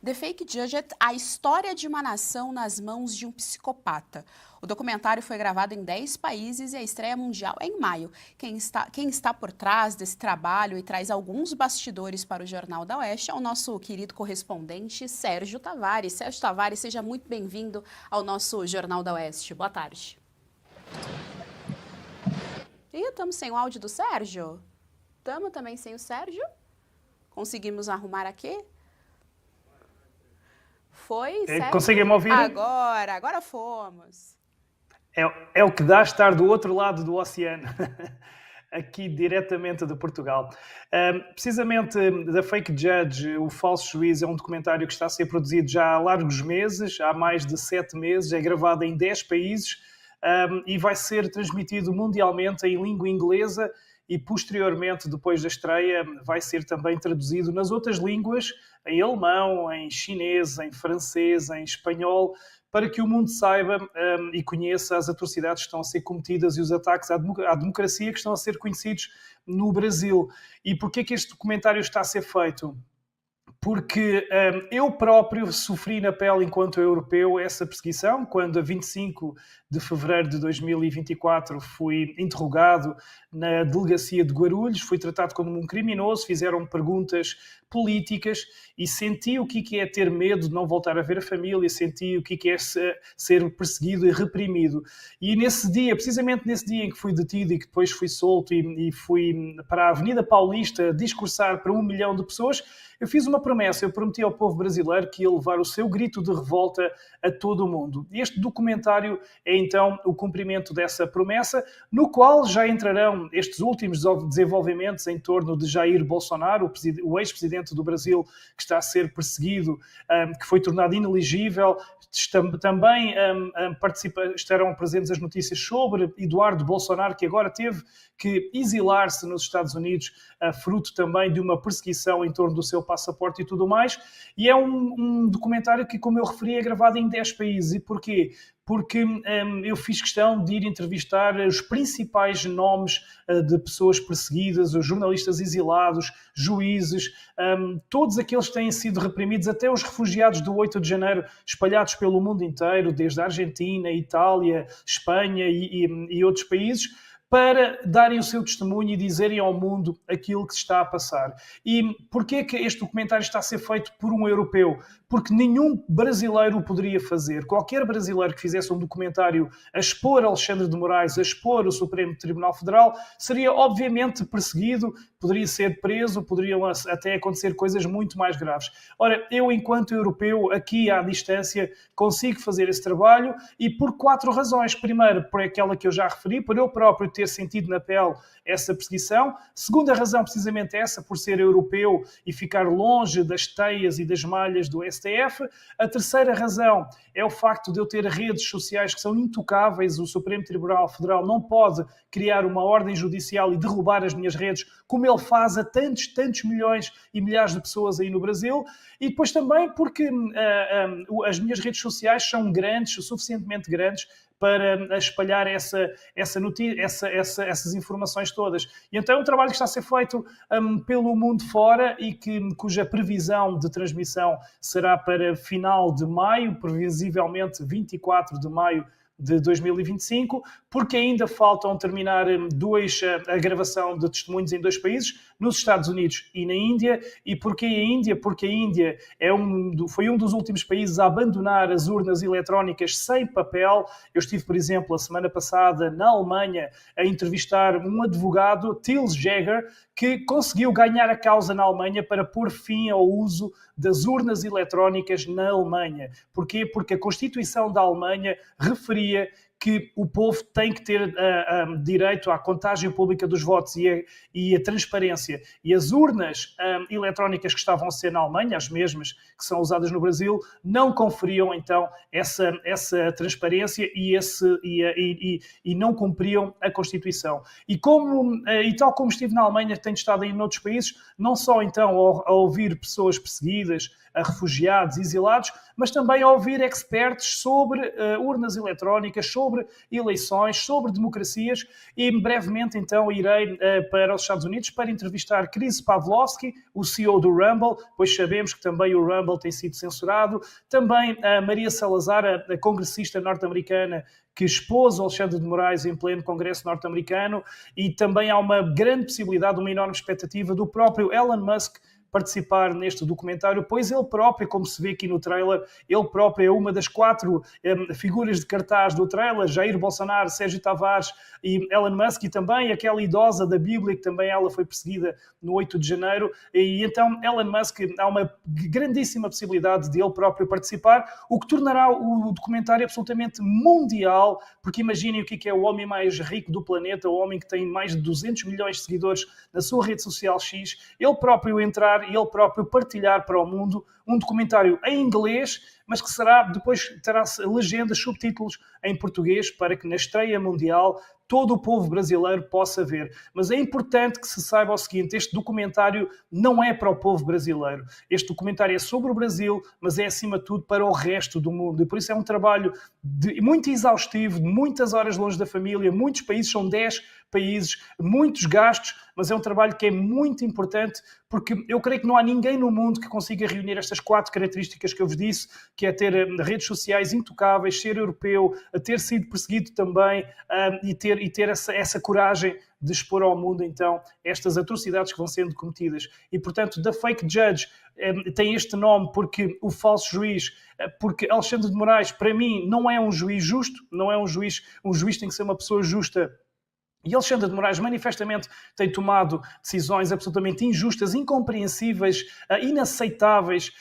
The Fake Judge, a história de uma nação nas mãos de um psicopata. O documentário foi gravado em 10 países e a estreia mundial é em maio. Quem está por trás desse trabalho e traz alguns bastidores para o Jornal da Oeste é o nosso querido correspondente Sérgio Tavares. Sérgio Tavares, seja muito bem-vindo ao nosso Jornal da Oeste. Boa tarde. Ih, estamos sem o áudio do Sérgio? Estamos também sem o Sérgio? Conseguimos arrumar aqui? Foi, Sérgio? Conseguem-me ouvir? Agora fomos. É o que dá estar do outro lado do oceano, aqui diretamente de Portugal. Precisamente, The Fake Judge, o falso juiz, é um documentário que está a ser produzido já há largos meses, há mais de 7 meses, é gravado em 10 países e vai ser transmitido mundialmente em língua inglesa e posteriormente, depois da estreia, vai ser também traduzido nas outras línguas, em alemão, em chinês, em francês, em espanhol, para que o mundo saiba e conheça as atrocidades que estão a ser cometidas e os ataques à democracia que estão a ser conhecidos no Brasil. E porquê que este documentário está a ser feito? Porque eu próprio sofri na pele, enquanto europeu, essa perseguição, quando a 25 de fevereiro de 2024 fui interrogado na delegacia de Guarulhos, fui tratado como um criminoso, fizeram perguntas políticas e senti o que é ter medo de não voltar a ver a família, senti o que é ser perseguido e reprimido. E nesse dia, precisamente nesse dia em que fui detido e que depois fui solto e fui para a Avenida Paulista discursar para 1 milhão de pessoas, eu fiz uma promessa, eu prometi ao povo brasileiro que ia levar o seu grito de revolta a todo o mundo. Este documentário é então o cumprimento dessa promessa, no qual já entrarão estes últimos desenvolvimentos em torno de Jair Bolsonaro, o ex-presidente do Brasil, que está a ser perseguido, que foi tornado inelegível. Também estarão presentes as notícias sobre Eduardo Bolsonaro, que agora teve que exilar-se nos Estados Unidos, fruto também de uma perseguição em torno do seu passaporte e tudo mais. E é um documentário que, como eu referi, é gravado em 10 países. E porquê? Porque eu fiz questão de ir entrevistar os principais nomes de pessoas perseguidas, os jornalistas exilados, juízes, todos aqueles que têm sido reprimidos, até os refugiados do 8 de janeiro, espalhados pelo mundo inteiro, desde a Argentina, Itália, Espanha e outros países, para darem o seu testemunho e dizerem ao mundo aquilo que se está a passar. E porquê que este documentário está a ser feito por um europeu? Porque nenhum brasileiro o poderia fazer. Qualquer brasileiro que fizesse um documentário a expor Alexandre de Moraes, a expor o Supremo Tribunal Federal, seria obviamente perseguido, poderia ser preso, poderiam até acontecer coisas muito mais graves. Ora, eu, enquanto europeu, aqui à distância, consigo fazer esse trabalho e por 4 razões. Primeiro, por aquela que eu já referi, por eu próprio ter sentido na pele essa perseguição. Segunda razão, precisamente essa, por ser europeu e ficar longe das teias e das malhas do STF. A terceira razão é o facto de eu ter redes sociais que são intocáveis. O Supremo Tribunal Federal não pode criar uma ordem judicial e derrubar as minhas redes, como ele faz a tantos milhões e milhares de pessoas aí no Brasil. E depois também porque as minhas redes sociais são grandes, suficientemente grandes, para espalhar essas informações todas. E então é um trabalho que está a ser feito pelo mundo fora e cuja previsão de transmissão será para final de maio, previsivelmente 24 de maio de 2025, porque ainda faltam terminar a gravação de testemunhos em 2 países, nos Estados Unidos e na Índia. E porquê a Índia? Porque a Índia foi um dos últimos países a abandonar as urnas eletrónicas sem papel. Eu estive, por exemplo, a semana passada na Alemanha a entrevistar um advogado, Tils Jäger, que conseguiu ganhar a causa na Alemanha para pôr fim ao uso das urnas eletrónicas na Alemanha. Porquê? Porque a Constituição da Alemanha referia que o povo tem que ter direito à contagem pública dos votos e a transparência. E as urnas eletrónicas que estavam a ser na Alemanha, as mesmas que são usadas no Brasil, não conferiam então essa transparência e não cumpriam a Constituição. E tal como estive na Alemanha, tenho estado em outros países, não só então a ouvir pessoas perseguidas, a refugiados, exilados, mas também a ouvir expertos sobre urnas eletrónicas, sobre sobre eleições, sobre democracias, e brevemente então irei para os Estados Unidos para entrevistar Chris Pavlovski, o CEO do Rumble, pois sabemos que também o Rumble tem sido censurado, também a Maria Salazar, a congressista norte-americana, que expôs o Alexandre de Moraes em pleno Congresso norte-americano, e também há uma grande possibilidade, uma enorme expectativa do próprio Elon Musk participar neste documentário, pois ele próprio, como se vê aqui no trailer, ele próprio é uma das 4 figuras de cartaz do trailer: Jair Bolsonaro, Sérgio Tavares e Elon Musk, e também aquela idosa da Bíblia, que também ela foi perseguida no 8 de janeiro, e então Elon Musk, há uma grandíssima possibilidade de ele próprio participar, o que tornará o documentário absolutamente mundial, porque imaginem o que é o homem mais rico do planeta, o homem que tem mais de 200 milhões de seguidores na sua rede social X, ele próprio entrar e ele próprio partilhar para o mundo um documentário em inglês, mas que depois terá legendas, subtítulos em português, para que na estreia mundial todo o povo brasileiro possa ver. Mas é importante que se saiba o seguinte: este documentário não é para o povo brasileiro. Este documentário é sobre o Brasil, mas é acima de tudo para o resto do mundo. E por isso é um trabalho muito exaustivo, de muitas horas longe da família, muitos países, são 10 países, muitos gastos, mas é um trabalho que é muito importante, porque eu creio que não há ninguém no mundo que consiga reunir estas 4 características que eu vos disse, que é ter redes sociais intocáveis, ser europeu, ter sido perseguido também, e ter essa coragem de expor ao mundo, então, estas atrocidades que vão sendo cometidas. E, portanto, The Fake Judge tem este nome porque o falso juiz, porque Alexandre de Moraes, para mim, não é um juiz justo, não é um juiz tem que ser uma pessoa justa. E Alexandre de Moraes manifestamente tem tomado decisões absolutamente injustas, incompreensíveis, inaceitáveis,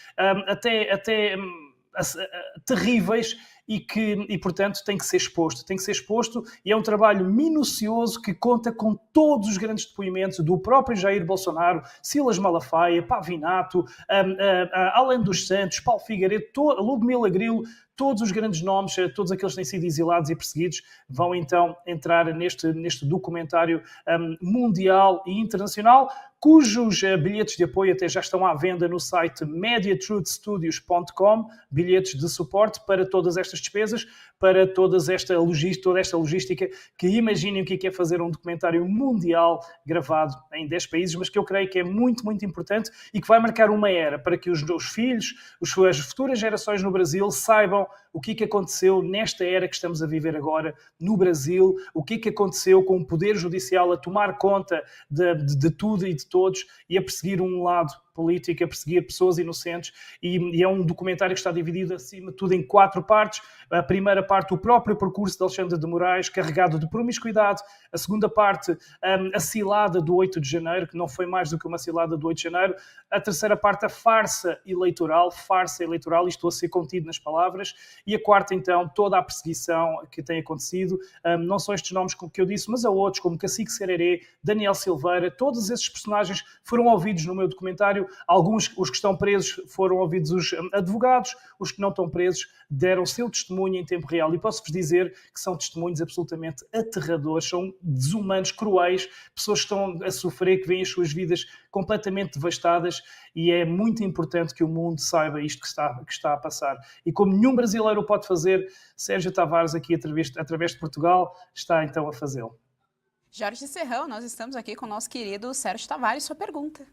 até terríveis, e, portanto, tem que ser exposto, e é um trabalho minucioso que conta com todos os grandes depoimentos do próprio Jair Bolsonaro, Silas Malafaia, Pavinato, Alain dos Santos, Paulo Figueiredo, Ludmila Grilo. Todos os grandes nomes, todos aqueles que têm sido exilados e perseguidos, vão então entrar neste documentário mundial e internacional, cujos bilhetes de apoio até já estão à venda no site mediatruthstudios.com, bilhetes de suporte para todas estas despesas, para toda esta logística, que imaginem o que é fazer um documentário mundial gravado em 10 países, mas que eu creio que é muito, muito importante e que vai marcar uma era para que os filhos, as futuras gerações no Brasil saibam o que aconteceu nesta era que estamos a viver agora no Brasil, o que aconteceu com o Poder Judicial a tomar conta de tudo e de todos e a perseguir um lado político, a perseguir pessoas inocentes, e é um documentário que está dividido acima de tudo em 4 partes. A primeira parte, o próprio percurso de Alexandre de Moraes, carregado de promiscuidade. A segunda parte, a cilada do 8 de janeiro, que não foi mais do que uma cilada do 8 de janeiro. A terceira parte, a farsa eleitoral, e estou a ser contido nas palavras. E a quarta, então, toda a perseguição que tem acontecido, não só estes nomes que eu disse, mas a outros, como Cacique Sererê, Daniel Silveira. Todos esses personagens foram ouvidos no meu documentário. Alguns, os que estão presos, foram ouvidos os advogados, os que não estão presos deram o seu testemunho em tempo real, e posso-vos dizer que são testemunhos absolutamente aterradores, são desumanos, cruéis, pessoas que estão a sofrer, que veem as suas vidas completamente devastadas, e é muito importante que o mundo saiba isto que está a passar. E como nenhum brasileiro o pode fazer, Sérgio Tavares, aqui através de Portugal, está então a fazê-lo. Jorge Serrão, nós estamos aqui com o nosso querido Sérgio Tavares. Sua pergunta.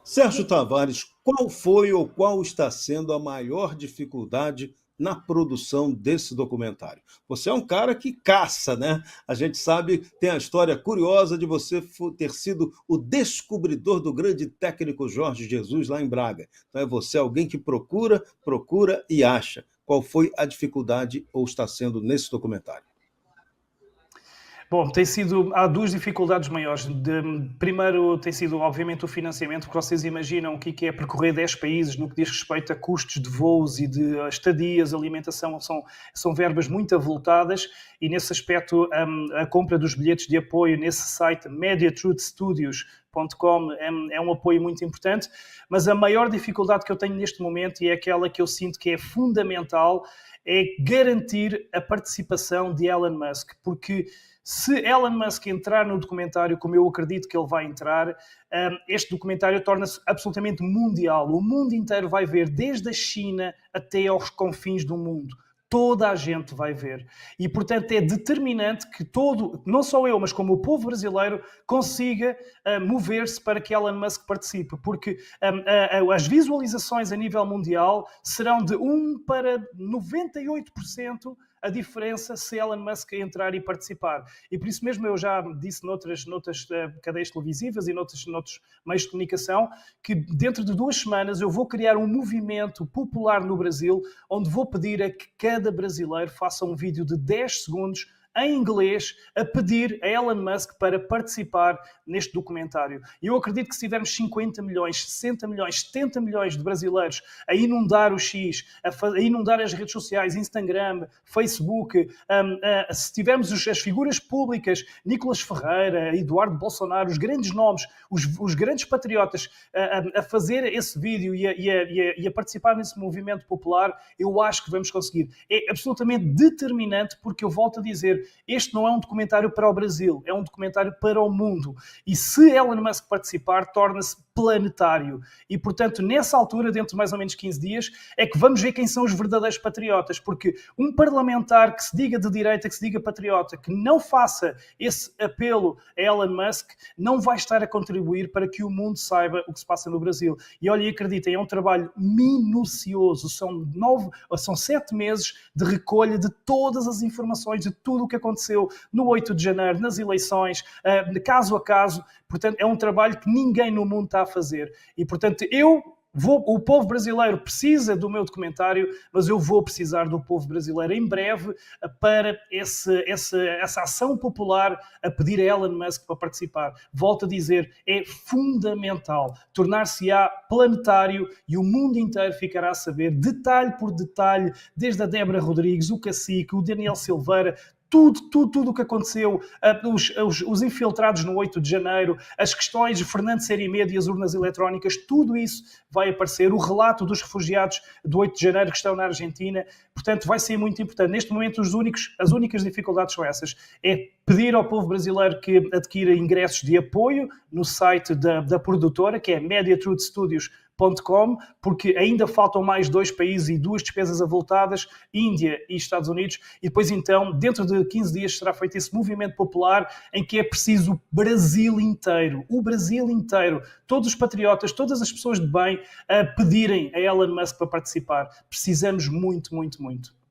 Sérgio Tavares, qual foi ou qual está sendo a maior dificuldade na produção desse documentário? Você é um cara que caça, né? A gente sabe, tem a história curiosa de você ter sido o descobridor do grande técnico Jorge Jesus lá em Braga. Então é você alguém que procura e acha. Qual foi a dificuldade ou está sendo nesse documentário? Bom, há 2 dificuldades maiores. Primeiro tem sido, obviamente, o financiamento, porque vocês imaginam o que é percorrer 10 países no que diz respeito a custos de voos e de estadias, alimentação, são verbas muito avultadas, e nesse aspecto a compra dos bilhetes de apoio nesse site mediatruthstudios.com é um apoio muito importante, mas a maior dificuldade que eu tenho neste momento, e é aquela que eu sinto que é fundamental, é garantir a participação de Elon Musk, porque se Elon Musk entrar no documentário, como eu acredito que ele vai entrar, este documentário torna-se absolutamente mundial. O mundo inteiro vai ver, desde a China até aos confins do mundo. toda a gente vai ver. E, portanto, é determinante que não só eu, mas como o povo brasileiro, consiga mover-se para que Elon Musk participe. Porque as visualizações a nível mundial serão de 1 para 98% a diferença se Elon Musk entrar e participar. E por isso mesmo eu já disse noutras cadeias televisivas e noutros meios de comunicação que dentro de 2 semanas eu vou criar um movimento popular no Brasil onde vou pedir a que cada brasileiro faça um vídeo de 10 segundos em inglês, a pedir a Elon Musk para participar neste documentário. E eu acredito que se tivermos 50 milhões, 60 milhões, 70 milhões de brasileiros a inundar o X, a inundar as redes sociais, Instagram, Facebook, se tivermos as figuras públicas, Nicolas Ferreira, Eduardo Bolsonaro, os grandes nomes, os grandes patriotas a fazer esse vídeo e a participar nesse movimento popular, eu acho que vamos conseguir. É absolutamente determinante, porque eu volto a dizer, este não é um documentário para o Brasil, é um documentário para o mundo. E se Elon Musk participar, torna-se planetário. E, portanto, nessa altura, dentro de mais ou menos 15 dias, é que vamos ver quem são os verdadeiros patriotas. Porque um parlamentar que se diga de direita, que se diga patriota, que não faça esse apelo a Elon Musk, não vai estar a contribuir para que o mundo saiba o que se passa no Brasil. E olha, acreditem, é um trabalho minucioso. São 7 meses de recolha de todas as informações, de tudo o que aconteceu no 8 de janeiro, nas eleições, caso a caso. Portanto, é um trabalho que ninguém no mundo está a fazer. E, portanto, o povo brasileiro precisa do meu documentário, mas eu vou precisar do povo brasileiro em breve para essa ação popular a pedir a Elon Musk para participar. Volto a dizer, é fundamental. Tornar-se-á planetário e o mundo inteiro ficará a saber, detalhe por detalhe, desde a Débora Rodrigues, o Cacique, o Daniel Silveira, tudo o que aconteceu, os infiltrados no 8 de janeiro, as questões de Fernando Serimedo e as urnas eletrónicas, tudo isso vai aparecer. O relato dos refugiados do 8 de janeiro que estão na Argentina. Portanto, vai ser muito importante. Neste momento, as únicas dificuldades são essas. É pedir ao povo brasileiro que adquira ingressos de apoio no site da produtora, que é MediaTruthStudios.com, porque ainda faltam mais 2 países e 2 despesas avultadas, Índia e Estados Unidos, e depois então, dentro de 15 dias, será feito esse movimento popular em que é preciso o Brasil inteiro, todos os patriotas, todas as pessoas de bem a pedirem a Elon Musk para participar. Precisamos muito, muito, muito.